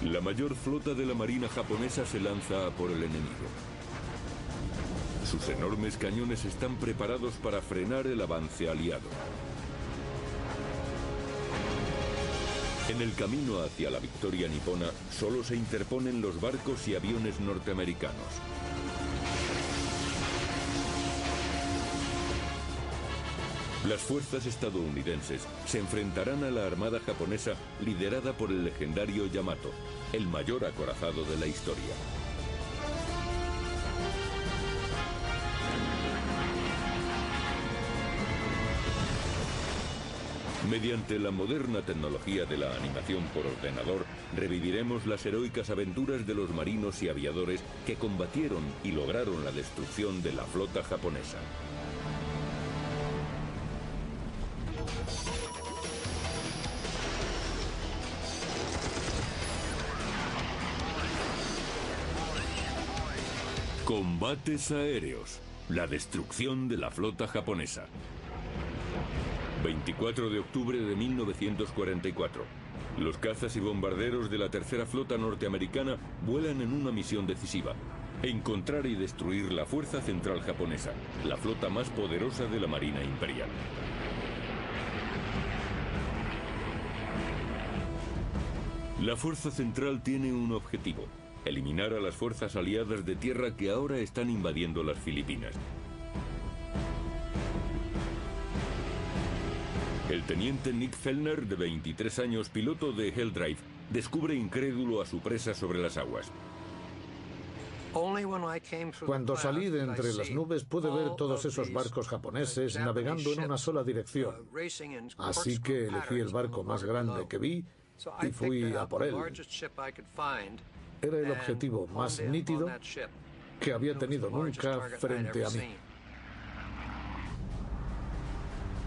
La mayor flota de la marina japonesa se lanza a por el enemigo. Sus enormes cañones están preparados para frenar el avance aliado. En el camino hacia la victoria nipona, solo se interponen los barcos y aviones norteamericanos. Las fuerzas estadounidenses se enfrentarán a la armada japonesa liderada por el legendario Yamato, el mayor acorazado de la historia. Mediante la moderna tecnología de la animación por ordenador, reviviremos las heroicas aventuras de los marinos y aviadores que combatieron y lograron la destrucción de la flota japonesa. Combates aéreos. La destrucción de la flota japonesa. 24 de octubre de 1944. Los cazas y bombarderos de la tercera flota norteamericana vuelan en una misión decisiva: encontrar y destruir la fuerza central japonesa, la flota más poderosa de la Marina Imperial. La fuerza central tiene un objetivo: eliminar a las fuerzas aliadas de tierra que ahora están invadiendo las Filipinas. El teniente Nick Fellner, de 23 años, piloto de Hell Drive, descubre incrédulo a su presa sobre las aguas. Cuando salí de entre las nubes pude ver todos esos barcos japoneses navegando en una sola dirección. Así que elegí el barco más grande que vi y fui a por él. Era el objetivo más nítido que había tenido nunca frente a mí.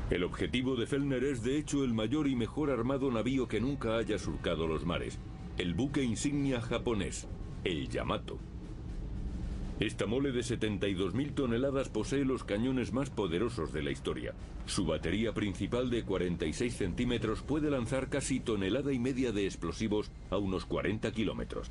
El objetivo de Fellner es de hecho el mayor y mejor armado navío que nunca haya surcado los mares: el buque insignia japonés, el Yamato. Esta mole de 72.000 toneladas posee los cañones más poderosos de la historia. Su batería principal de 46 centímetros puede lanzar casi 1,5 toneladas de explosivos a unos 40 kilómetros.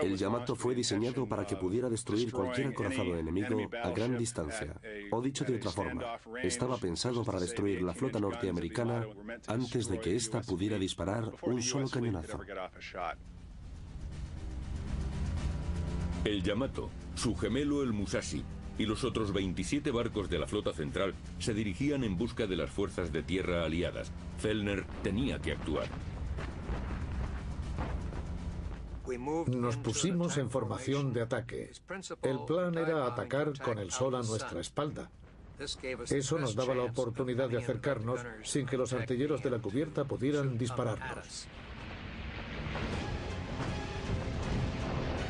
El Yamato fue diseñado para que pudiera destruir cualquier acorazado enemigo a gran distancia. O dicho de otra forma, estaba pensado para destruir la flota norteamericana antes de que ésta pudiera disparar un solo cañonazo. El Yamato, su gemelo el Musashi y los otros 27 barcos de la flota central se dirigían en busca de las fuerzas de tierra aliadas. Fellner tenía que actuar. Nos pusimos en formación de ataque. El plan era atacar con el sol a nuestra espalda. Eso nos daba la oportunidad de acercarnos sin que los artilleros de la cubierta pudieran dispararnos.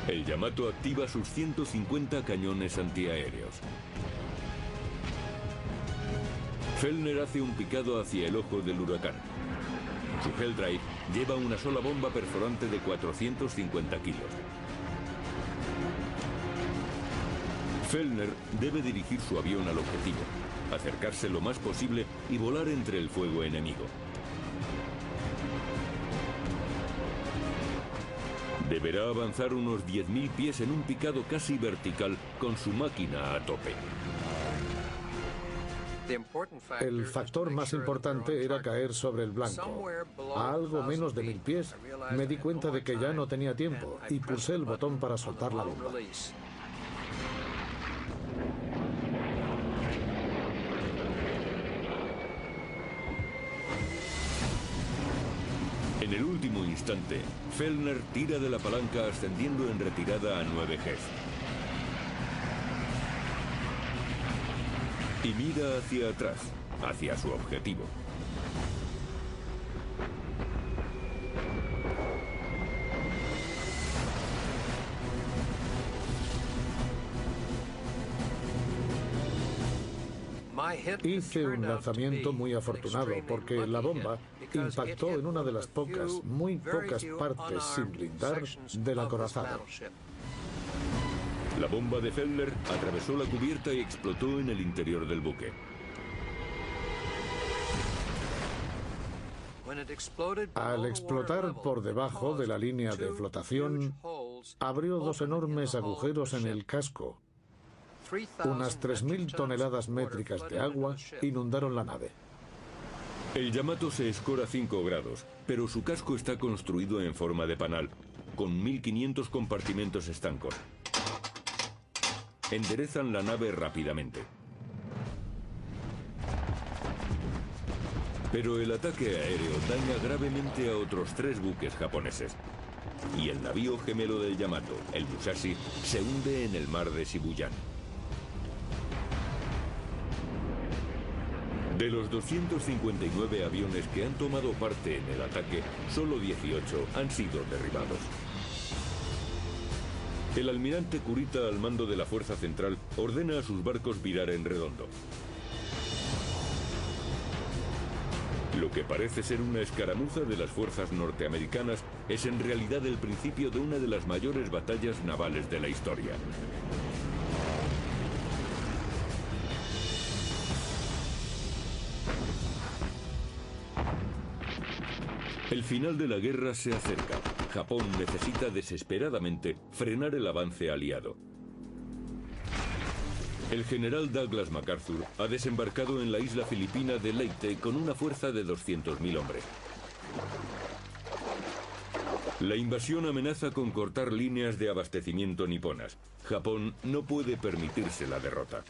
El Yamato activa sus 150 cañones antiaéreos. Fellner hace un picado hacia el ojo del huracán. Su Hell Drive lleva una sola bomba perforante de 450 kilos. Fellner debe dirigir su avión al objetivo, acercarse lo más posible y volar entre el fuego enemigo. Deberá avanzar unos 10.000 pies en un picado casi vertical con su máquina a tope. El factor más importante era caer sobre el blanco. A algo menos de 1.000 pies, me di cuenta de que ya no tenía tiempo y pulsé el botón para soltar la bomba. En el último instante, Fellner tira de la palanca ascendiendo en retirada a 9 Gs. Y mira hacia atrás, hacia su objetivo. Hice un lanzamiento muy afortunado porque la bomba impactó en una de las pocas, muy pocas partes sin blindar del acorazado. La bomba de Fellner atravesó la cubierta y explotó en el interior del buque. Al explotar por debajo de la línea de flotación, abrió dos enormes agujeros en el casco. Unas 3.000 toneladas métricas de agua inundaron la nave. El Yamato se escora 5 grados, pero su casco está construido en forma de panal, con 1.500 compartimentos estancos. Enderezan la nave rápidamente. Pero el ataque aéreo daña gravemente a otros 3 buques japoneses. Y el navío gemelo del Yamato, el Musashi, se hunde en el mar de Shibuya. De los 259 aviones que han tomado parte en el ataque, solo 18 han sido derribados. El almirante Kurita, al mando de la Fuerza Central, ordena a sus barcos virar en redondo. Lo que parece ser una escaramuza de las fuerzas norteamericanas es en realidad el principio de una de las mayores batallas navales de la historia. El final de la guerra se acerca. Japón necesita desesperadamente frenar el avance aliado. El general Douglas MacArthur ha desembarcado en la isla filipina de Leyte con una fuerza de 200.000 hombres. La invasión amenaza con cortar líneas de abastecimiento niponas. Japón no puede permitirse la derrota.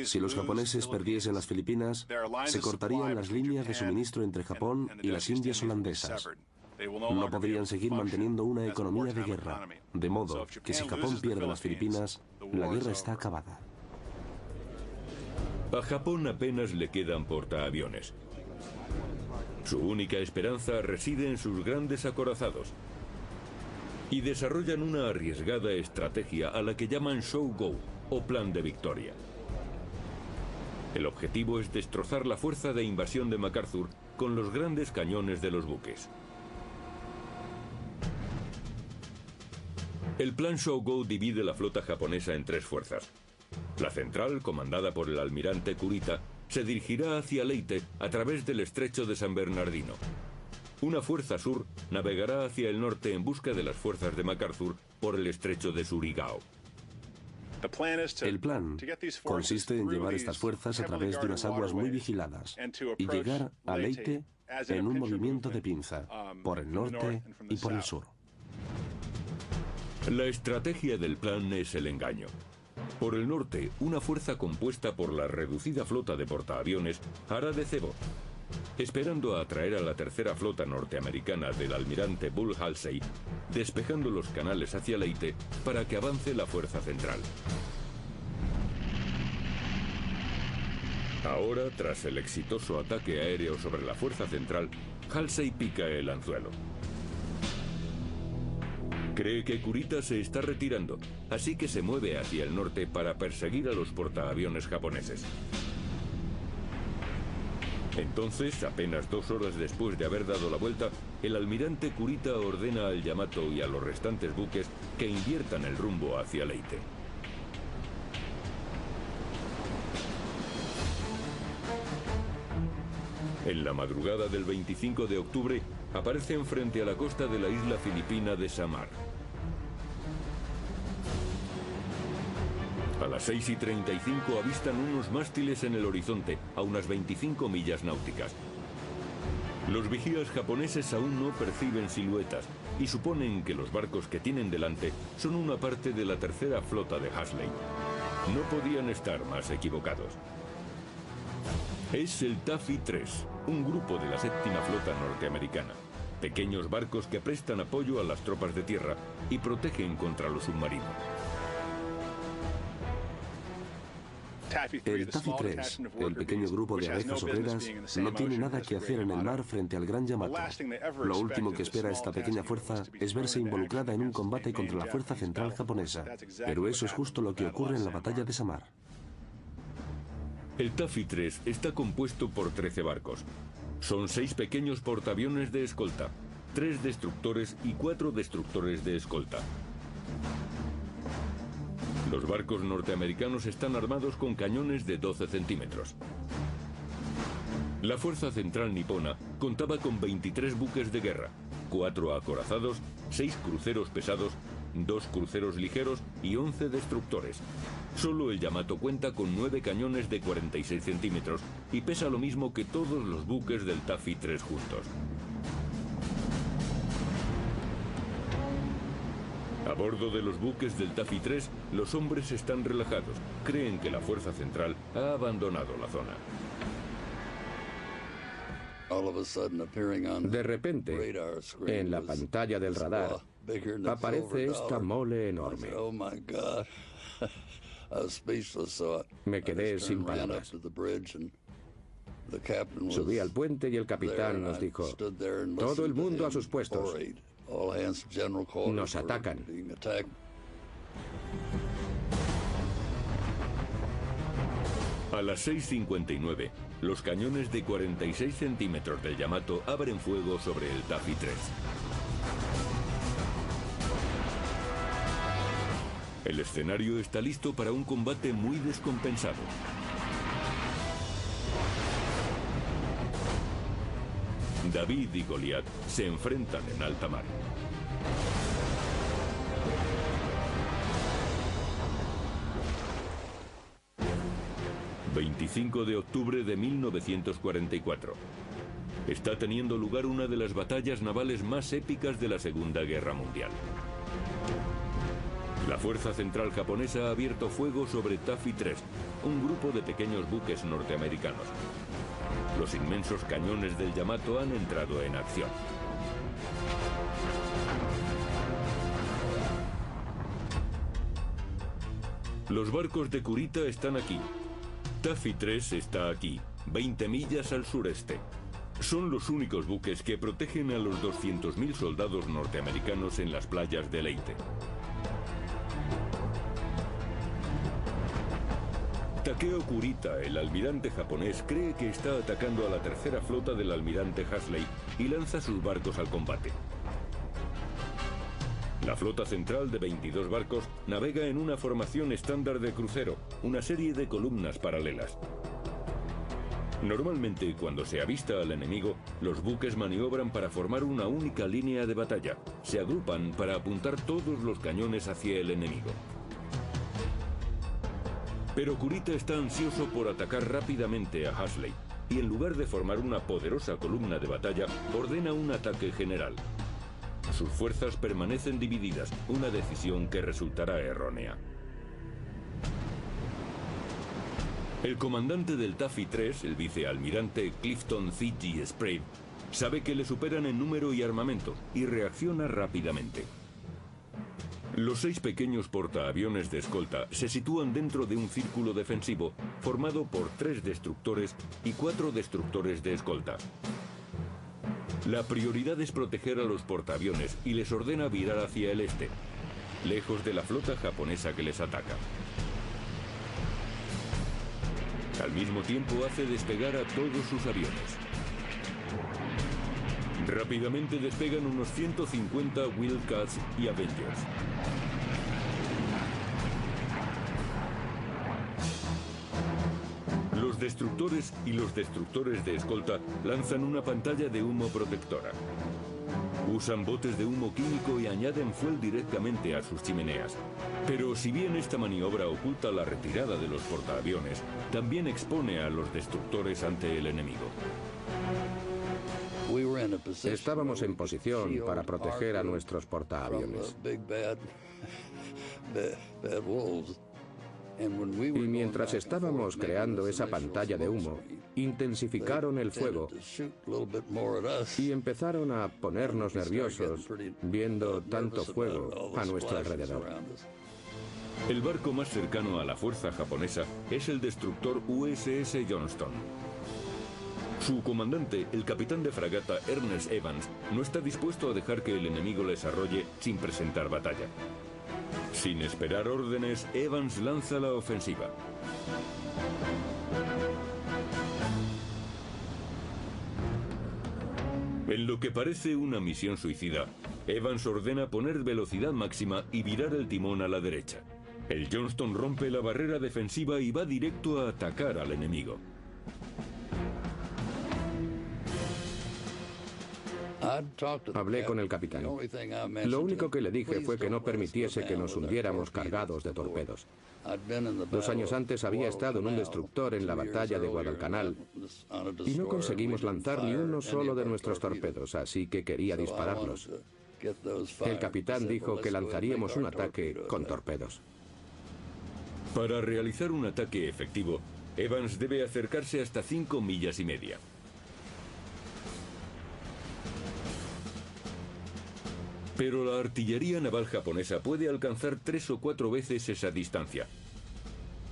Si los japoneses perdiesen las Filipinas, se cortarían las líneas de suministro entre Japón y las Indias holandesas. No podrían seguir manteniendo una economía de guerra, de modo que si Japón pierde las Filipinas, la guerra está acabada. A Japón apenas le quedan portaaviones. Su única esperanza reside en sus grandes acorazados. Y desarrollan una arriesgada estrategia a la que llaman Show-Go, o Plan de Victoria. El objetivo es destrozar la fuerza de invasión de MacArthur con los grandes cañones de los buques. El plan Show-Go divide la flota japonesa en 3 fuerzas. La central, comandada por el almirante Kurita, se dirigirá hacia Leyte a través del estrecho de San Bernardino. Una fuerza sur navegará hacia el norte en busca de las fuerzas de MacArthur por el estrecho de Surigao. El plan consiste en llevar estas fuerzas a través de unas aguas muy vigiladas y llegar a Leyte en un movimiento de pinza, por el norte y por el sur. La estrategia del plan es el engaño. Por el norte, una fuerza compuesta por la reducida flota de portaaviones hará de cebo, esperando a atraer a la tercera flota norteamericana del almirante Bull Halsey, despejando los canales hacia Leyte para que avance la fuerza central. Ahora, tras el exitoso ataque aéreo sobre la fuerza central, Halsey pica el anzuelo. Cree que Kurita se está retirando, así que se mueve hacia el norte para perseguir a los portaaviones japoneses. Entonces, apenas 2 horas después de haber dado la vuelta, el almirante Kurita ordena al Yamato y a los restantes buques que inviertan el rumbo hacia Leyte. En la madrugada del 25 de octubre, aparecen frente a la costa de la isla filipina de Samar. A las 6:35 avistan unos mástiles en el horizonte, a unas 25 millas náuticas. Los vigías japoneses aún no perciben siluetas y suponen que los barcos que tienen delante son una parte de la tercera flota de Halsey. No podían estar más equivocados. Es el Taffy 3, un grupo de la séptima flota norteamericana. Pequeños barcos que prestan apoyo a las tropas de tierra y protegen contra los submarinos. El Taffy 3, el pequeño grupo de abejas obreras, no tiene nada que hacer en el mar frente al Gran Yamato. Lo último que espera esta pequeña fuerza es verse involucrada en un combate contra la fuerza central japonesa. Pero eso es justo lo que ocurre en la batalla de Samar. El Taffy 3 está compuesto por 13 barcos. Son 6 pequeños portaaviones de escolta, 3 destructores y 4 destructores de escolta. Los barcos norteamericanos están armados con cañones de 12 centímetros. La Fuerza Central Nipona contaba con 23 buques de guerra, 4 acorazados, 6 cruceros pesados, 2 cruceros ligeros y 11 destructores. Solo el Yamato cuenta con 9 cañones de 46 centímetros y pesa lo mismo que todos los buques del Taffy 3 juntos. A bordo de los buques del Taffy 3, los hombres están relajados. Creen que la Fuerza Central ha abandonado la zona. De repente, en la pantalla del radar, aparece esta mole enorme. Me quedé sin palabras. Subí al puente y el capitán nos dijo: todo el mundo a sus puestos. Nos atacan. A las 6:59, los cañones de 46 centímetros del Yamato abren fuego sobre el Taffy 3. El escenario está listo para un combate muy descompensado. David y Goliat se enfrentan en alta mar. ...25 de octubre de 1944... está teniendo lugar una de las batallas navales más épicas de la Segunda Guerra Mundial. La Fuerza Central japonesa ha abierto fuego sobre Taffy 3, un grupo de pequeños buques norteamericanos. Los inmensos cañones del Yamato han entrado en acción. Los barcos de Kurita están aquí. Taffy 3 está aquí, 20 millas al sureste. Son los únicos buques que protegen a los 200.000 soldados norteamericanos en las playas de Leyte. Takeo Kurita, el almirante japonés, cree que está atacando a la tercera flota del almirante Hasley y lanza sus barcos al combate. La flota central de 22 barcos navega en una formación estándar de crucero, una serie de columnas paralelas. Normalmente, cuando se avista al enemigo, los buques maniobran para formar una única línea de batalla. Se agrupan para apuntar todos los cañones hacia el enemigo. Pero Kurita está ansioso por atacar rápidamente a Hasley y en lugar de formar una poderosa columna de batalla, ordena un ataque general. Sus fuerzas permanecen divididas, una decisión que resultará errónea. El comandante del Taffy 3, el vicealmirante Clifton C.G. Sprague, sabe que le superan en número y armamento y reacciona rápidamente. Los 6 pequeños portaaviones de escolta se sitúan dentro de un círculo defensivo formado por 3 destructores y 4 destructores de escolta. La prioridad es proteger a los portaaviones y les ordena virar hacia el este, lejos de la flota japonesa que les ataca. Al mismo tiempo hace despegar a todos sus aviones. Rápidamente despegan unos 150 Wildcats y Avengers. Los destructores y los destructores de escolta lanzan una pantalla de humo protectora. Usan botes de humo químico y añaden fuel directamente a sus chimeneas. Pero si bien esta maniobra oculta la retirada de los portaaviones, también expone a los destructores ante el enemigo. Estábamos en posición para proteger a nuestros portaaviones. Y mientras estábamos creando esa pantalla de humo, intensificaron el fuego y empezaron a ponernos nerviosos viendo tanto fuego a nuestro alrededor. El barco más cercano a la fuerza japonesa es el destructor USS Johnston. Su comandante, el capitán de fragata Ernest Evans, no está dispuesto a dejar que el enemigo les arrolle sin presentar batalla. Sin esperar órdenes, Evans lanza la ofensiva. En lo que parece una misión suicida, Evans ordena poner velocidad máxima y virar el timón a la derecha. El Johnston rompe la barrera defensiva y va directo a atacar al enemigo. Hablé con el capitán. Lo único que le dije fue que no permitiese que nos hundiéramos cargados de torpedos. 2 años antes había estado en un destructor en la batalla de Guadalcanal y no conseguimos lanzar ni uno solo de nuestros torpedos, así que quería dispararlos. El capitán dijo que lanzaríamos un ataque con torpedos. Para realizar un ataque efectivo, Evans debe acercarse hasta 5,5 millas. Pero la artillería naval japonesa puede alcanzar 3 o 4 veces esa distancia.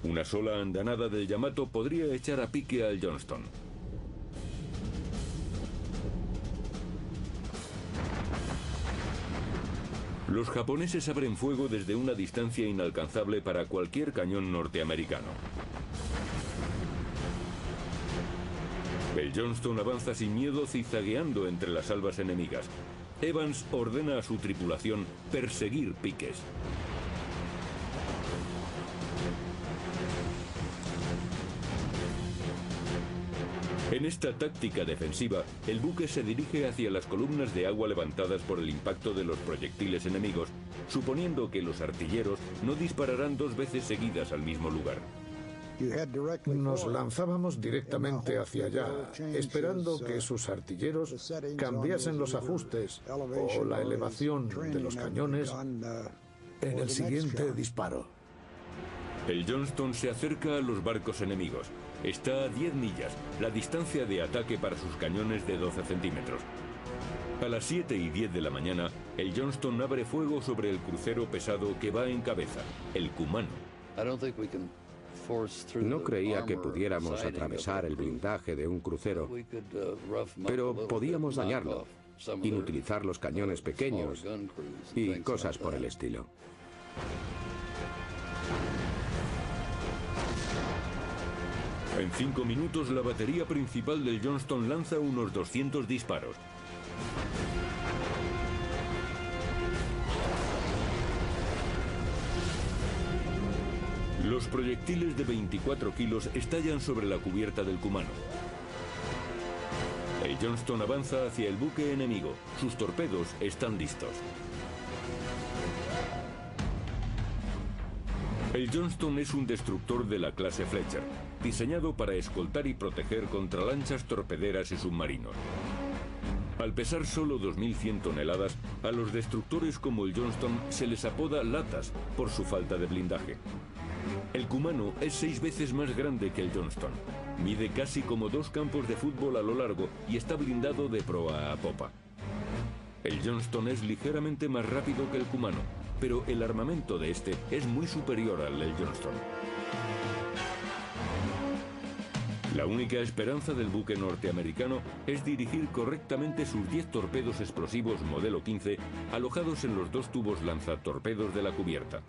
Una sola andanada del Yamato podría echar a pique al Johnston. Los japoneses abren fuego desde una distancia inalcanzable para cualquier cañón norteamericano. El Johnston avanza sin miedo zigzagueando entre las albas enemigas. Evans ordena a su tripulación perseguir piques. En esta táctica defensiva, el buque se dirige hacia las columnas de agua levantadas por el impacto de los proyectiles enemigos, suponiendo que los artilleros no dispararán 2 veces seguidas al mismo lugar. Nos lanzábamos directamente hacia allá, esperando que sus artilleros cambiasen los ajustes o la elevación de los cañones en el siguiente disparo. El Johnston se acerca a los barcos enemigos. Está a 10 millas, la distancia de ataque para sus cañones de 12 centímetros. A las 7:10 de la mañana, el Johnston abre fuego sobre el crucero pesado que va en cabeza, el Kumano. No creía que pudiéramos atravesar el blindaje de un crucero, pero podíamos dañarlo, inutilizar los cañones pequeños y cosas por el estilo. En 5 minutos, la batería principal del Johnston lanza unos 200 disparos. Los proyectiles de 24 kilos estallan sobre la cubierta del Kumano. El Johnston avanza hacia el buque enemigo. Sus torpedos están listos. El Johnston es un destructor de la clase Fletcher, diseñado para escoltar y proteger contra lanchas torpederas y submarinos. Al pesar solo 2.100 toneladas, a los destructores como el Johnston se les apoda latas por su falta de blindaje. El Kumano es 6 veces más grande que el Johnston. Mide casi como 2 campos de fútbol a lo largo y está blindado de proa a popa. El Johnston es ligeramente más rápido que el Kumano, pero el armamento de este es muy superior al del Johnston. La única esperanza del buque norteamericano es dirigir correctamente sus 10 torpedos explosivos modelo 15 alojados en los 2 tubos lanzatorpedos de la cubierta.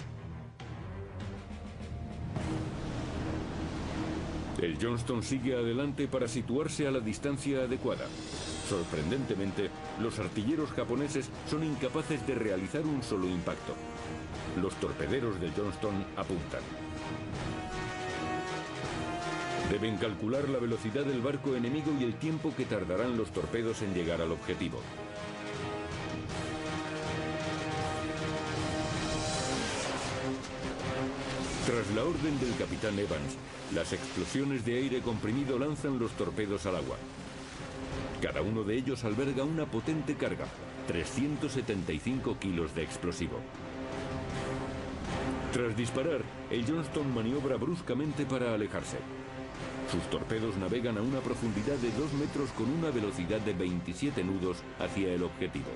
El Johnston sigue adelante para situarse a la distancia adecuada. Sorprendentemente, los artilleros japoneses son incapaces de realizar un solo impacto. Los torpederos del Johnston apuntan. Deben calcular la velocidad del barco enemigo y el tiempo que tardarán los torpedos en llegar al objetivo. Tras la orden del capitán Evans, las explosiones de aire comprimido lanzan los torpedos al agua. Cada uno de ellos alberga una potente carga, 375 kilos de explosivo. Tras disparar, el Johnston maniobra bruscamente para alejarse. Sus torpedos navegan a una profundidad de 2 metros con una velocidad de 27 nudos hacia el objetivo.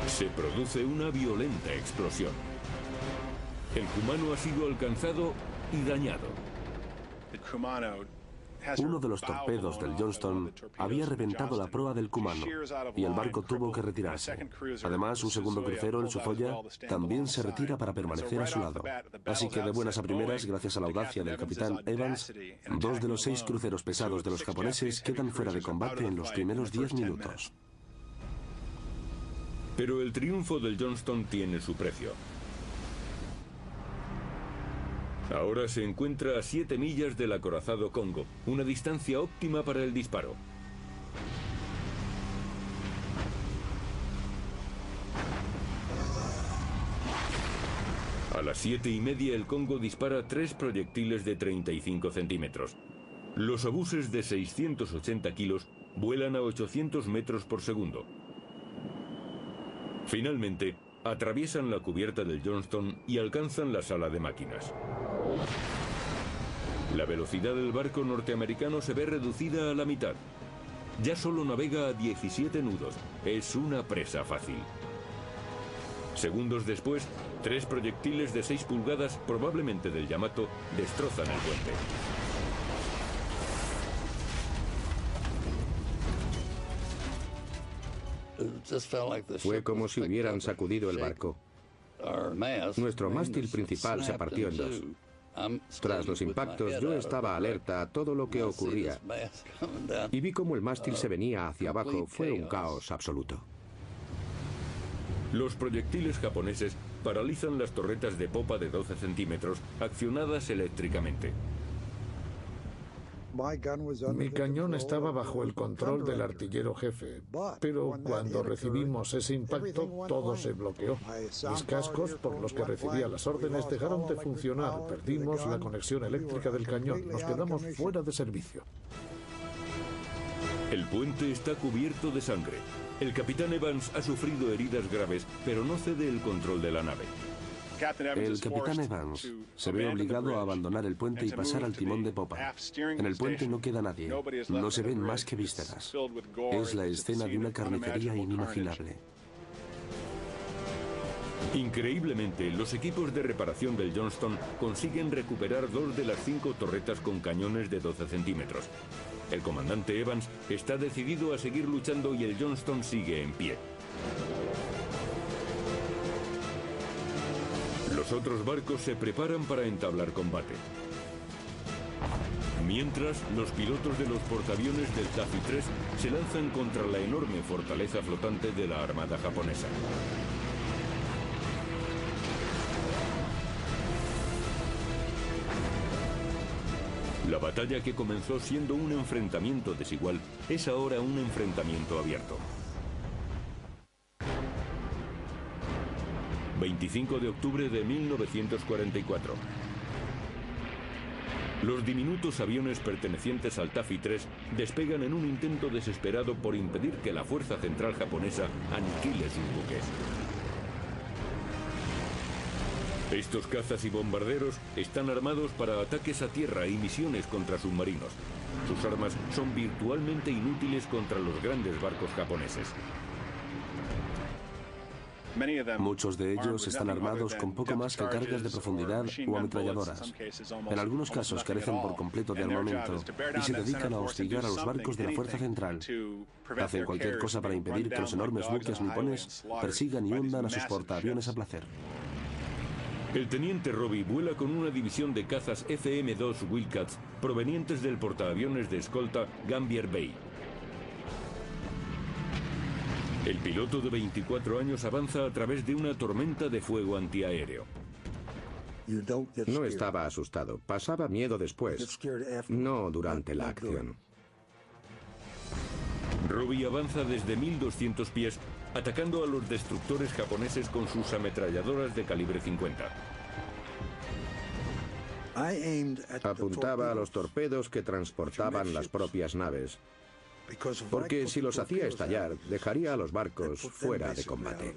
Se produce una violenta explosión. El Kumano ha sido alcanzado y dañado. Uno de los torpedos del Johnston había reventado la proa del Kumano y el barco tuvo que retirarse. Además, un segundo crucero, el Suzoya, también se retira para permanecer a su lado. Así que de buenas a primeras, gracias a la audacia del capitán Evans, 2 de los 6 cruceros pesados de los japoneses quedan fuera de combate en los primeros 10 minutos. Pero el triunfo del Johnston tiene su precio. Ahora se encuentra a 7 millas del acorazado Congo, una distancia óptima para el disparo. las 7:30 el Congo dispara 3 proyectiles de 35 centímetros. Los obuses de 680 kilos vuelan a 800 metros por segundo. Finalmente, atraviesan la cubierta del Johnston y alcanzan la sala de máquinas. La velocidad del barco norteamericano se ve reducida a la mitad. Ya solo navega a 17 nudos. Es una presa fácil. Segundos después, 3 proyectiles de 6 pulgadas, probablemente del Yamato, destrozan el puente. Fue como si hubieran sacudido el barco. Nuestro mástil principal se partió en dos. Tras los impactos, yo estaba alerta a todo lo que ocurría y vi cómo el mástil se venía hacia abajo. Fue un caos absoluto. Los proyectiles japoneses paralizan las torretas de popa de 12 centímetros accionadas eléctricamente. Mi cañón estaba bajo el control del artillero jefe, pero cuando recibimos ese impacto, todo se bloqueó. Mis cascos, por los que recibía las órdenes, dejaron de funcionar. Perdimos la conexión eléctrica del cañón. Nos quedamos fuera de servicio. El puente está cubierto de sangre. El capitán Evans ha sufrido heridas graves, pero no cede el control de la nave. El capitán Evans se ve obligado a abandonar el puente y pasar al timón de popa. En el puente no queda nadie. No se ven más que vísceras. Es la escena de una carnicería inimaginable. Increíblemente, los equipos de reparación del Johnston consiguen recuperar 2 de las 5 torretas con cañones de 12 centímetros. El comandante Evans está decidido a seguir luchando y el Johnston sigue en pie. Los otros barcos se preparan para entablar combate. Mientras, los pilotos de los portaaviones del Taffy 3 se lanzan contra la enorme fortaleza flotante de la armada japonesa. La batalla que comenzó siendo un enfrentamiento desigual es ahora un enfrentamiento abierto. 25 de octubre de 1944. Los diminutos aviones pertenecientes al Taffy 3 despegan en un intento desesperado por impedir que la fuerza central japonesa aniquile sus buques. Estos cazas y bombarderos están armados para ataques a tierra y misiones contra submarinos. Sus armas son virtualmente inútiles contra los grandes barcos japoneses. Muchos de ellos están armados con poco más que cargas de profundidad o ametralladoras. En algunos casos carecen por completo de armamento y se dedican a hostigar a los barcos de la fuerza central. Hacen cualquier cosa para impedir que los enormes buques nipones persigan y hundan a sus portaaviones a placer. El teniente Robbie vuela con una división de cazas FM-2 Wildcats provenientes del portaaviones de escolta Gambier Bay. El piloto de 24 años avanza a través de una tormenta de fuego antiaéreo. No estaba asustado, pasaba miedo después, no durante la acción. Robbie avanza desde 1200 pies, atacando a los destructores japoneses con sus ametralladoras de calibre 50. Apuntaba a los torpedos que transportaban las propias naves, porque si los hacía estallar, dejaría a los barcos fuera de combate.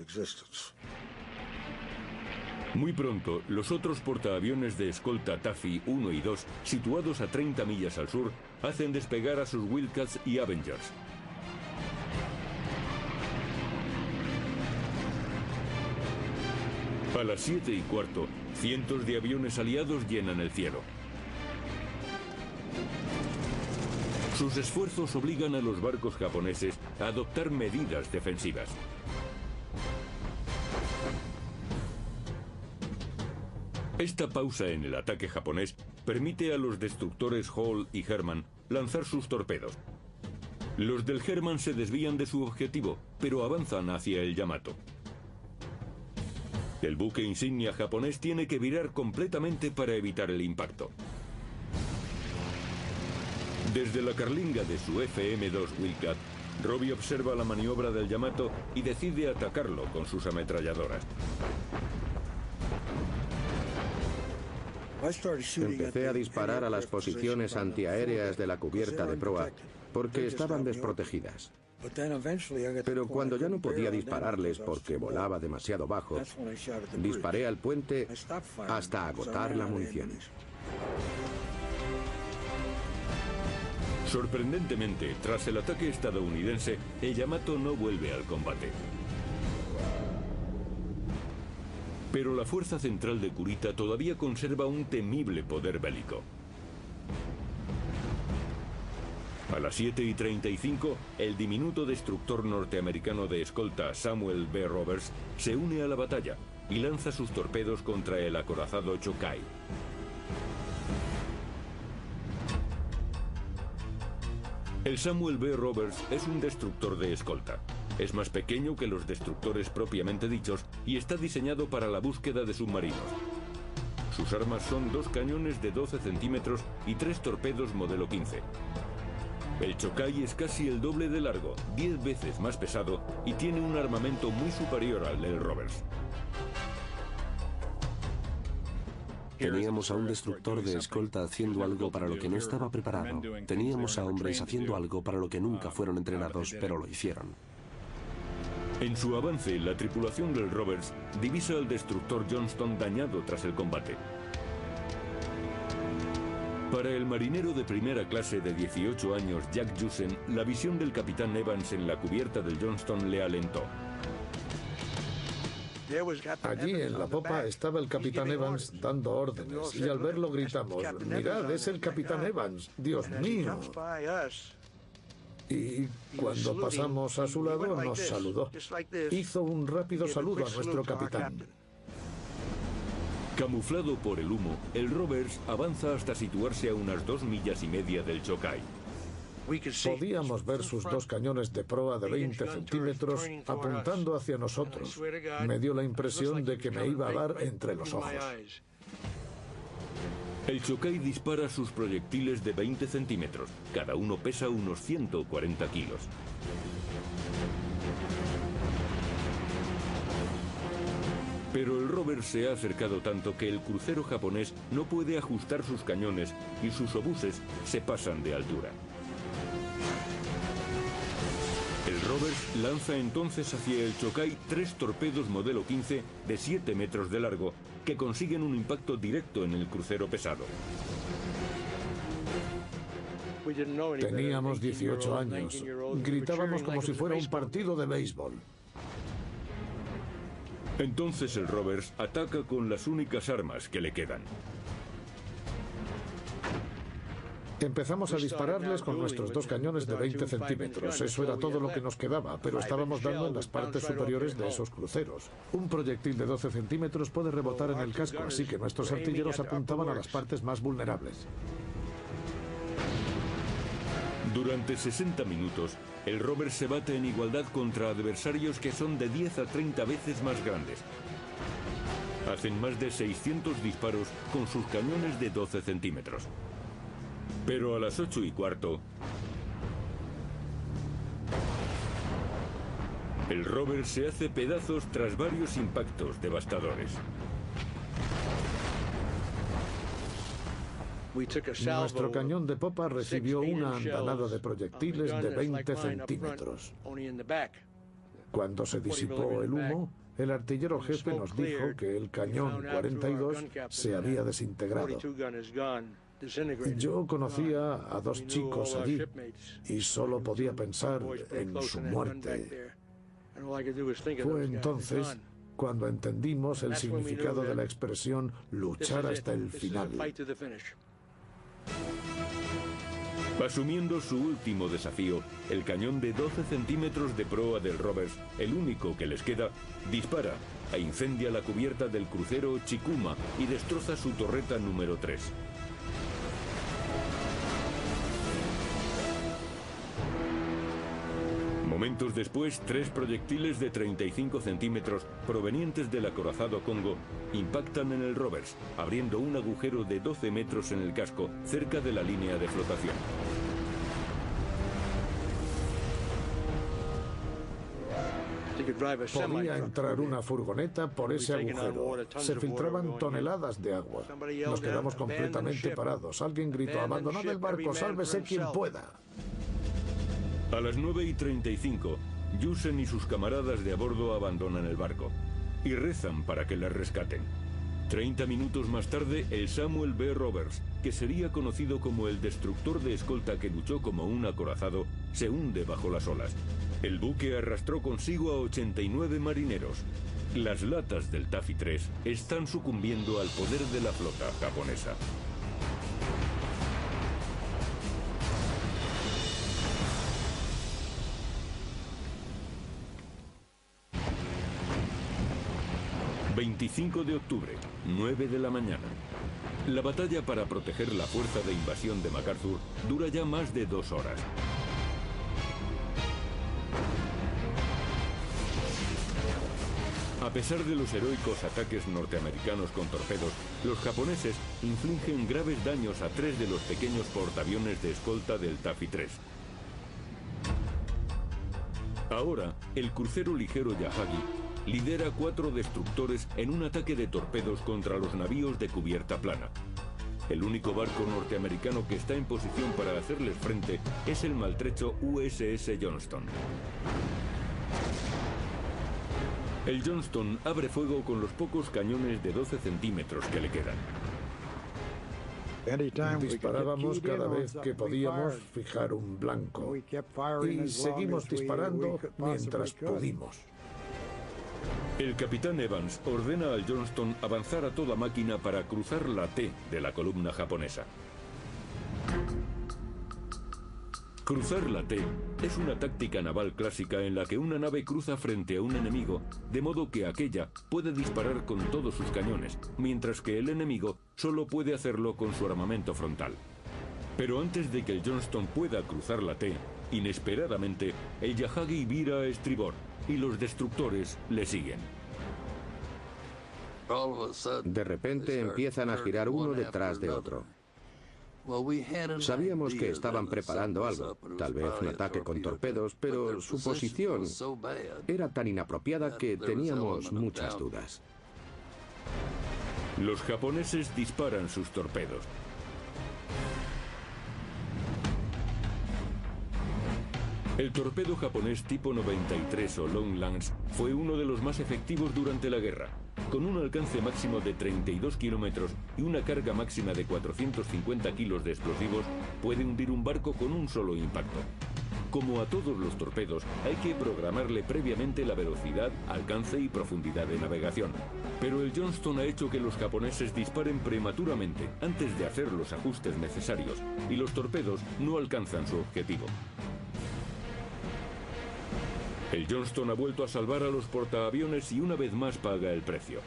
Muy pronto, los otros portaaviones de escolta Taffy 1 y 2, situados a 30 millas al sur, hacen despegar a sus Wildcats y Avengers. A las 7:15, cientos de aviones aliados llenan el cielo. Sus esfuerzos obligan a los barcos japoneses a adoptar medidas defensivas. Esta pausa en el ataque japonés permite a los destructores Hall y Herman lanzar sus torpedos. Los del Herman se desvían de su objetivo, pero avanzan hacia el Yamato. El buque insignia japonés tiene que virar completamente para evitar el impacto. Desde la carlinga de su FM-2 Wildcat, Robbie observa la maniobra del Yamato y decide atacarlo con sus ametralladoras. Empecé a disparar a las posiciones antiaéreas de la cubierta de proa porque estaban desprotegidas. Pero cuando ya no podía dispararles porque volaba demasiado bajo, disparé al puente hasta agotar la munición. Sorprendentemente, tras el ataque estadounidense, el Yamato no vuelve al combate. Pero la fuerza central de Kurita todavía conserva un temible poder bélico. A las 7:35, el diminuto destructor norteamericano de escolta Samuel B. Roberts se une a la batalla y lanza sus torpedos contra el acorazado Chokai. El Samuel B. Roberts es un destructor de escolta. Es más pequeño que los destructores propiamente dichos y está diseñado para la búsqueda de submarinos. Sus armas son 2 cañones de 12 centímetros y 3 torpedos modelo 15. El Chokai es casi el doble de largo, 10 veces más pesado y tiene un armamento muy superior al del Roberts. Teníamos a un destructor de escolta haciendo algo para lo que no estaba preparado. Teníamos a hombres haciendo algo para lo que nunca fueron entrenados, pero lo hicieron. En su avance, la tripulación del Roberts divisa al destructor Johnston dañado tras el combate. Para el marinero de primera clase de 18 años, Jack Jusen, la visión del capitán Evans en la cubierta del Johnston le alentó. Allí en la popa estaba el capitán Evans dando órdenes y al verlo gritamos: «Mirad, es el capitán Evans, Dios mío». Y cuando pasamos a su lado nos saludó. Hizo un rápido saludo a nuestro capitán. Camuflado por el humo, el Roberts avanza hasta situarse a unas 2,5 millas del Chokai. Podíamos ver sus 2 cañones de proa de 20 centímetros apuntando hacia nosotros. Me dio la impresión de que me iba a dar entre los ojos. El Chokai dispara sus proyectiles de 20 centímetros. Cada uno pesa unos 140 kilos. Pero el Roberts se ha acercado tanto que el crucero japonés no puede ajustar sus cañones y sus obuses se pasan de altura. El Roberts lanza entonces hacia el Chokai 3 torpedos modelo 15 de 7 metros de largo que consiguen un impacto directo en el crucero pesado. Teníamos 18 años. Gritábamos como si fuera un partido de béisbol. Entonces el Roberts ataca con las únicas armas que le quedan. Empezamos a dispararles con nuestros 2 cañones de 20 centímetros. Eso era todo lo que nos quedaba, pero estábamos dando en las partes superiores de esos cruceros. Un proyectil de 12 centímetros puede rebotar en el casco, así que nuestros artilleros apuntaban a las partes más vulnerables. Durante 60 minutos, el Roberts se bate en igualdad contra adversarios que son de 10 a 30 veces más grandes. Hacen más de 600 disparos con sus cañones de 12 centímetros. Pero a las 8:15, el Roberts se hace pedazos tras varios impactos devastadores. Nuestro cañón de popa recibió una andanada de proyectiles de 20 centímetros. Cuando se disipó el humo, el artillero jefe nos dijo que el cañón 42 se había desintegrado. Yo conocía a 2 chicos allí y solo podía pensar en su muerte. Fue entonces cuando entendimos el significado de la expresión luchar hasta el final. Asumiendo su último desafío, el cañón de 12 centímetros de proa del Roberts, el único que les queda, dispara e incendia la cubierta del crucero Chikuma y destroza su torreta número 3. Momentos después, 3 proyectiles de 35 centímetros provenientes del acorazado Congo impactan en el Roberts, abriendo un agujero de 12 metros en el casco cerca de la línea de flotación. Podía entrar una furgoneta por ese agujero. Se filtraban toneladas de agua. Nos quedamos completamente parados. Alguien gritó: «Abandonad el barco, sálvese quien pueda». A las 9:35, Yusen y sus camaradas de a bordo abandonan el barco y rezan para que les rescaten. 30 minutos más tarde, el Samuel B. Roberts, que sería conocido como el destructor de escolta que luchó como un acorazado, se hunde bajo las olas. El buque arrastró consigo a 89 marineros. Las latas del Taffy 3 están sucumbiendo al poder de la flota japonesa. ...25 de octubre, 9 de la mañana. La batalla para proteger la fuerza de invasión de MacArthur dura ya más de 2 horas. A pesar de los heroicos ataques norteamericanos con torpedos, los japoneses infligen graves daños a 3 de los pequeños portaaviones de escolta del Taffy 3. Ahora, el crucero ligero Yahagi lidera 4 destructores en un ataque de torpedos contra los navíos de cubierta plana. El único barco norteamericano que está en posición para hacerles frente es el maltrecho USS Johnston. El Johnston abre fuego con los pocos cañones de 12 centímetros que le quedan. Disparábamos cada vez que podíamos fijar un blanco y seguimos disparando mientras pudimos. El capitán Evans ordena al Johnston avanzar a toda máquina para cruzar la T de la columna japonesa. Cruzar la T es una táctica naval clásica en la que una nave cruza frente a un enemigo, de modo que aquella puede disparar con todos sus cañones, mientras que el enemigo solo puede hacerlo con su armamento frontal. Pero antes de que el Johnston pueda cruzar la T, inesperadamente, el Yahagi vira a estribor y los destructores le siguen. De repente empiezan a girar uno detrás de otro. Sabíamos que estaban preparando algo, tal vez un ataque con torpedos, pero su posición era tan inapropiada que teníamos muchas dudas. Los japoneses disparan sus torpedos. El torpedo japonés tipo 93 o Long Lance fue uno de los más efectivos durante la guerra. Con un alcance máximo de 32 kilómetros y una carga máxima de 450 kilos de explosivos, puede hundir un barco con un solo impacto. Como a todos los torpedos, hay que programarle previamente la velocidad, alcance y profundidad de navegación. Pero el Johnston ha hecho que los japoneses disparen prematuramente, antes de hacer los ajustes necesarios, y los torpedos no alcanzan su objetivo. El Johnston ha vuelto a salvar a los portaaviones y una vez más paga el precio.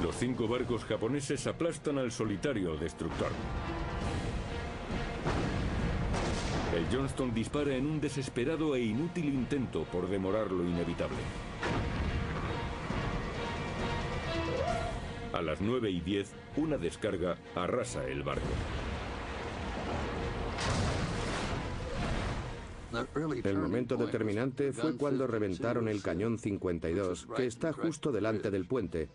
Los 5 barcos japoneses aplastan al solitario destructor. El Johnston dispara en un desesperado e inútil intento por demorar lo inevitable. A las 9:10, una descarga arrasa el barco. El momento determinante fue cuando reventaron el cañón 52, que está justo delante del puente,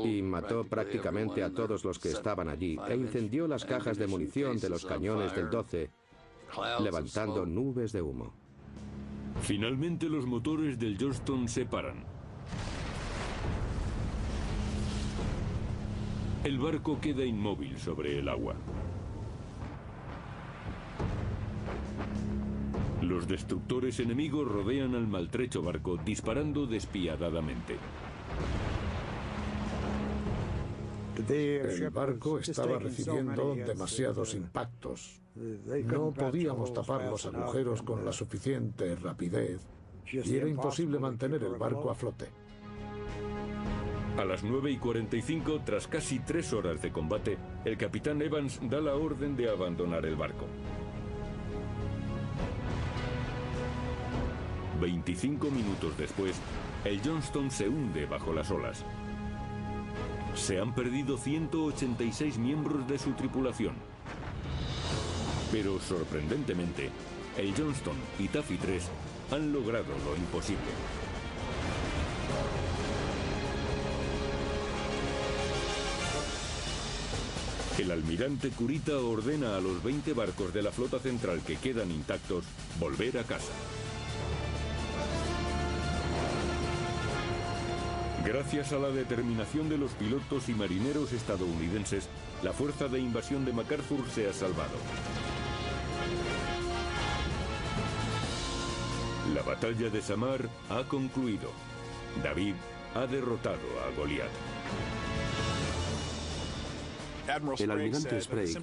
y mató prácticamente a todos los que estaban allí, e incendió las cajas de munición de los cañones del 12, levantando nubes de humo. Finalmente los motores del Johnston se paran. El barco queda inmóvil sobre el agua. Los destructores enemigos rodean al maltrecho barco disparando despiadadamente. El barco estaba recibiendo demasiados impactos. No podíamos tapar los agujeros con la suficiente rapidez y era imposible mantener el barco a flote. A las 9:45, tras casi 3 horas de combate, el capitán Evans da la orden de abandonar el barco. 25 minutos después, el Johnston se hunde bajo las olas. Se han perdido 186 miembros de su tripulación. Pero sorprendentemente, el Johnston y Taffy 3 han logrado lo imposible. El almirante Kurita ordena a los 20 barcos de la flota central que quedan intactos volver a casa. Gracias a la determinación de los pilotos y marineros estadounidenses, la fuerza de invasión de MacArthur se ha salvado. La batalla de Samar ha concluido. David ha derrotado a Goliat. El almirante Sprague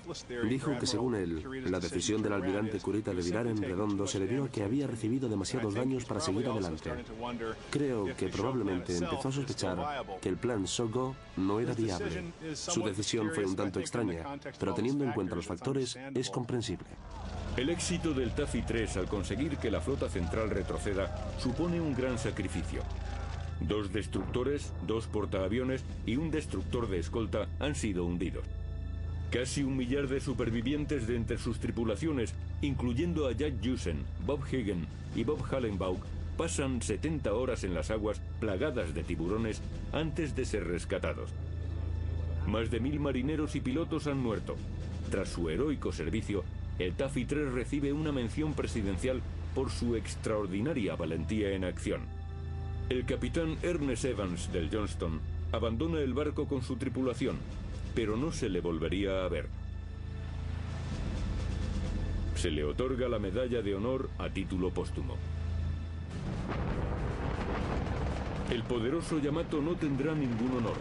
dijo que según él, la decisión del almirante Kurita de virar en redondo se debió a que había recibido demasiados daños para seguir adelante. Creo que probablemente empezó a sospechar que el plan So-Go no era viable. Su decisión fue un tanto extraña, pero teniendo en cuenta los factores, es comprensible. El éxito del Taffy 3 al conseguir que la flota central retroceda supone un gran sacrificio. 2 destructores, 2 portaaviones y un destructor de escolta han sido hundidos. Casi 1 millar de supervivientes de entre sus tripulaciones, incluyendo a Jack Jusen, Bob Hagen y Bob Hallenbaugh, pasan 70 horas en las aguas plagadas de tiburones antes de ser rescatados. Más de 1000 marineros y pilotos han muerto. Tras su heroico servicio, el Taffy 3 recibe una mención presidencial por su extraordinaria valentía en acción. El capitán Ernest Evans del Johnston abandona el barco con su tripulación, pero no se le volvería a ver. Se le otorga la medalla de honor a título póstumo. El poderoso Yamato no tendrá ningún honor.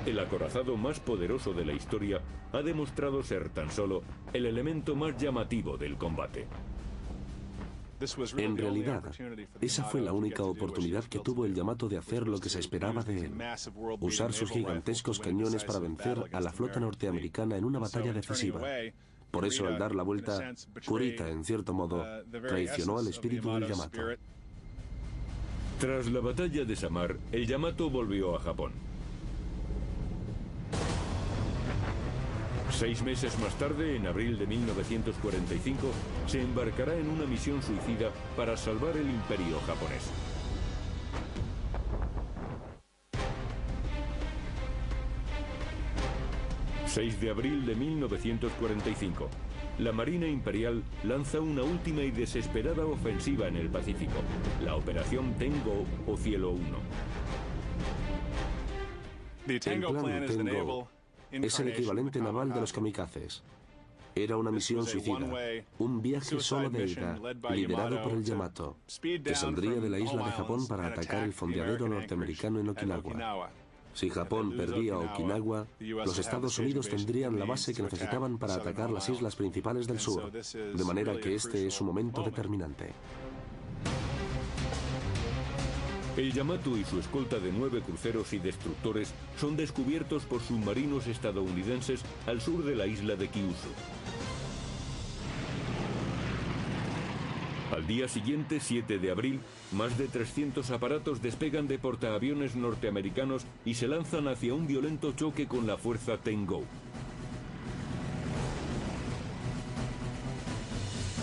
El acorazado más poderoso de la historia ha demostrado ser tan solo el elemento más llamativo del combate. En realidad, esa fue la única oportunidad que tuvo el Yamato de hacer lo que se esperaba de él: usar sus gigantescos cañones para vencer a la flota norteamericana en una batalla decisiva. Por eso, al dar la vuelta, Kurita, en cierto modo, traicionó al espíritu del Yamato. Tras la batalla de Samar, el Yamato volvió a Japón. 6 meses más tarde, en abril de 1945, se embarcará en una misión suicida para salvar el imperio japonés. ...6 de abril de 1945... la Marina Imperial lanza una última y desesperada ofensiva en el Pacífico... la Operación Tengo o Cielo 1. El plan Tengo es el equivalente naval de los kamikazes. Era una misión suicida, un viaje solo de ida, liderado por el Yamato, que saldría de la isla de Japón para atacar el fondeadero norteamericano en Okinawa. Si Japón perdía Okinawa, los Estados Unidos tendrían la base que necesitaban para atacar las islas principales del sur, de manera que este es un momento determinante. El Yamato y su escolta de 9 cruceros y destructores son descubiertos por submarinos estadounidenses al sur de la isla de Kyushu. Al día siguiente, 7 de abril, más de 300 aparatos despegan de portaaviones norteamericanos y se lanzan hacia un violento choque con la fuerza Tengo.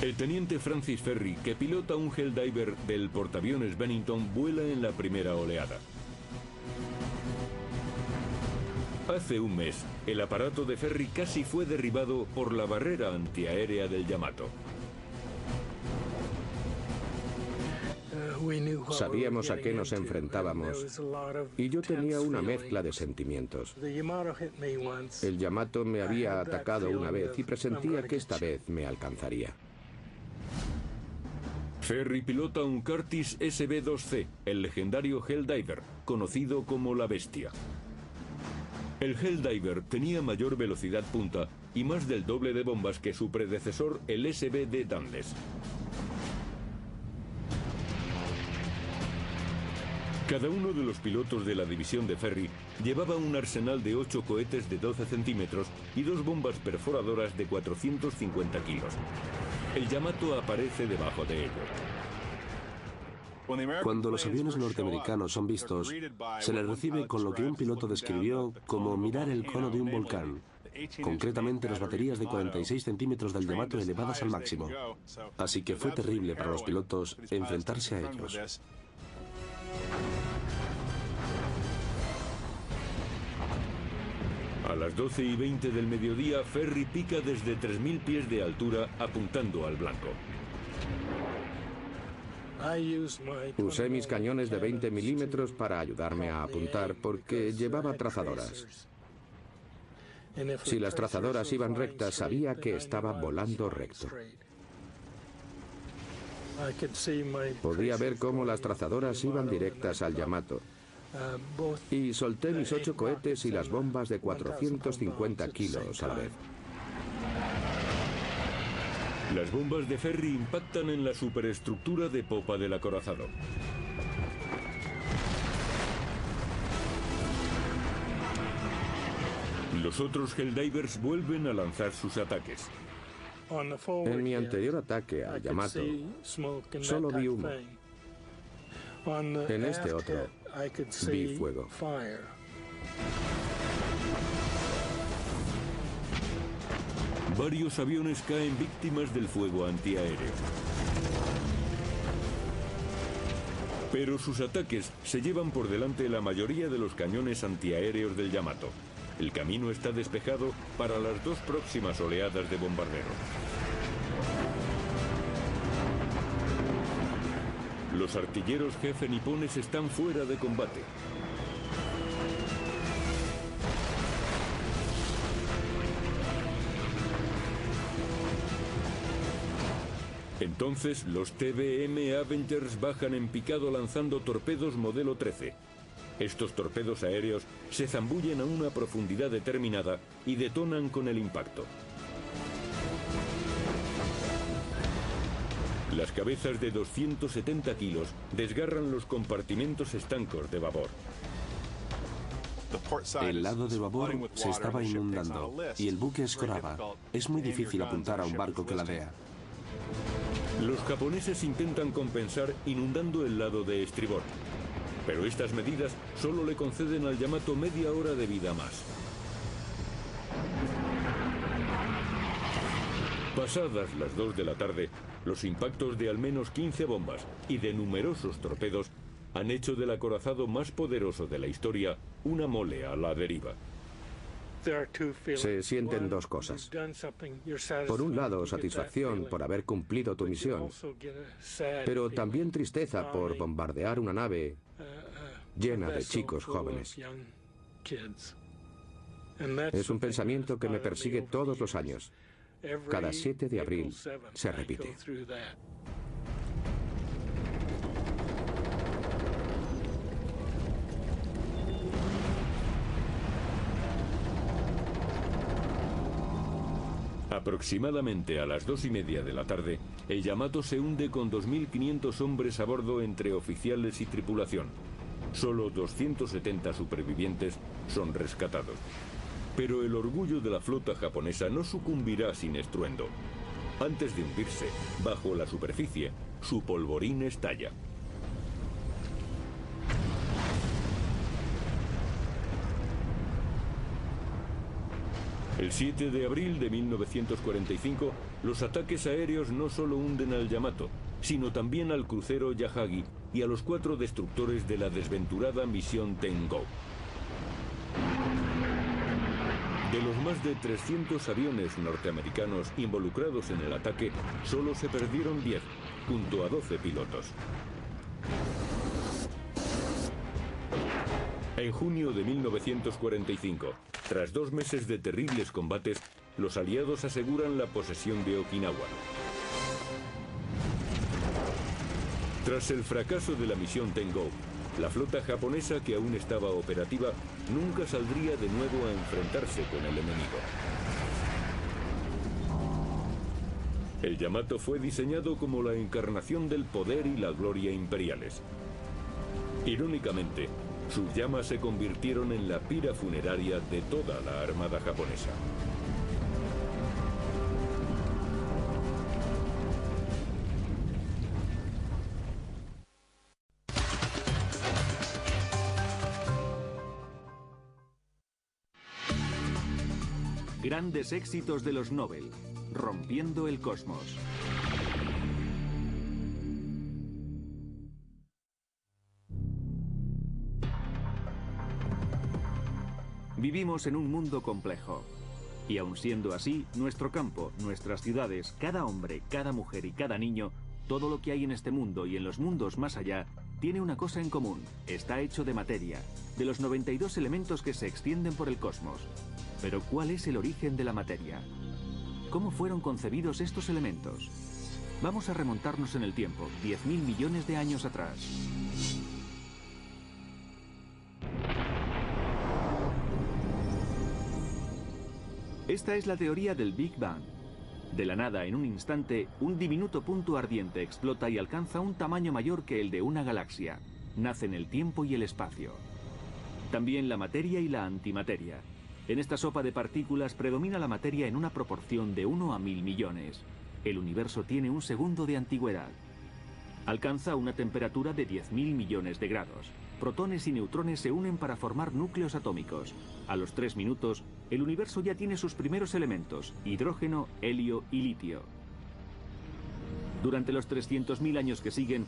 El teniente Francis Ferry, que pilota un Helldiver del portaaviones Bennington, vuela en la primera oleada. Hace un mes, el aparato de Ferry casi fue derribado por la barrera antiaérea del Yamato. Sabíamos a qué nos enfrentábamos y yo tenía una mezcla de sentimientos. El Yamato me había atacado una vez y presentía que esta vez me alcanzaría. Ferry pilota un Curtiss SB-2C, el legendario Helldiver, conocido como la Bestia. El Helldiver tenía mayor velocidad punta y más del doble de bombas que su predecesor, el SB-D Dundas. Cada uno de los pilotos de la división de Ferry llevaba un arsenal de 8 cohetes de 12 centímetros y 2 bombas perforadoras de 450 kilos. El Yamato aparece debajo de ellos. Cuando los aviones norteamericanos son vistos, se les recibe con lo que un piloto describió como mirar el cono de un volcán, concretamente las baterías de 46 centímetros del Yamato elevadas al máximo. Así que fue terrible para los pilotos enfrentarse a ellos. A las 12:20 del mediodía, Ferry pica desde 3.000 pies de altura apuntando al blanco. Usé mis cañones de 20 milímetros para ayudarme a apuntar porque llevaba trazadoras. Si las trazadoras iban rectas, sabía que estaba volando recto. Podía ver cómo las trazadoras iban directas al Yamato. Y solté mis 8 cohetes y las bombas de 450 kilos a la vez. Las bombas de Ferry impactan en la superestructura de popa del acorazado. Los otros Helldivers vuelven a lanzar sus ataques. En mi anterior ataque al Yamato, solo vi humo. En este otro, vi fuego. Varios aviones caen víctimas del fuego antiaéreo. Pero sus ataques se llevan por delante la mayoría de los cañones antiaéreos del Yamato. El camino está despejado para las 2 próximas oleadas de bombarderos. Los artilleros jefe nipones están fuera de combate. Entonces, los TBM Avengers bajan en picado lanzando torpedos modelo 13. Estos torpedos aéreos se zambullen a una profundidad determinada y detonan con el impacto. Las cabezas de 270 kilos desgarran los compartimentos estancos de babor. El lado de babor se estaba inundando y el buque escoraba. Es muy difícil apuntar a un barco que ladea. Los japoneses intentan compensar inundando el lado de estribor, pero estas medidas solo le conceden al Yamato media hora de vida más. Pasadas las 2 de la tarde, los impactos de al menos 15 bombas y de numerosos torpedos han hecho del acorazado más poderoso de la historia una mole a la deriva. Se sienten 2 cosas. Por un lado, satisfacción por haber cumplido tu misión, pero también tristeza por bombardear una nave llena de chicos jóvenes. Es un pensamiento que me persigue todos los años. Cada 7 de abril se repite. Aproximadamente a las 2:30 de la tarde, el Yamato se hunde con 2.500 hombres a bordo entre oficiales y tripulación. Solo 270 supervivientes son rescatados. Pero el orgullo de la flota japonesa no sucumbirá sin estruendo. Antes de hundirse, bajo la superficie, su polvorín estalla. El 7 de abril de 1945, los ataques aéreos no solo hunden al Yamato, sino también al crucero Yahagi y a los 4 destructores de la desventurada misión Tengo. De los más de 300 aviones norteamericanos involucrados en el ataque, solo se perdieron 10, junto a 12 pilotos. En junio de 1945, tras 2 meses de terribles combates, los aliados aseguran la posesión de Okinawa. Tras el fracaso de la misión Tengo, la flota japonesa, que aún estaba operativa, nunca saldría de nuevo a enfrentarse con el enemigo. El Yamato fue diseñado como la encarnación del poder y la gloria imperiales. Irónicamente, sus llamas se convirtieron en la pira funeraria de toda la armada japonesa. Grandes éxitos de los Nobel, rompiendo el cosmos. Vivimos en un mundo complejo. Y aun siendo así, nuestro campo, nuestras ciudades, cada hombre, cada mujer y cada niño, todo lo que hay en este mundo y en los mundos más allá, tiene una cosa en común: está hecho de materia, de los 92 elementos que se extienden por el cosmos. Pero ¿cuál es el origen de la materia? ¿Cómo fueron concebidos estos elementos? Vamos a remontarnos en el tiempo, 10.000 millones de años atrás. Esta es la teoría del Big Bang. De la nada, en un instante, un diminuto punto ardiente explota y alcanza un tamaño mayor que el de una galaxia. Nacen el tiempo y el espacio. También la materia y la antimateria. En esta sopa de partículas predomina la materia en una proporción de 1 a 1000 millones. El universo tiene un segundo de antigüedad. Alcanza una temperatura de 10.000 millones de grados. Protones y neutrones se unen para formar núcleos atómicos. A los 3 minutos, el universo ya tiene sus primeros elementos: hidrógeno, helio y litio. Durante los 300.000 años que siguen,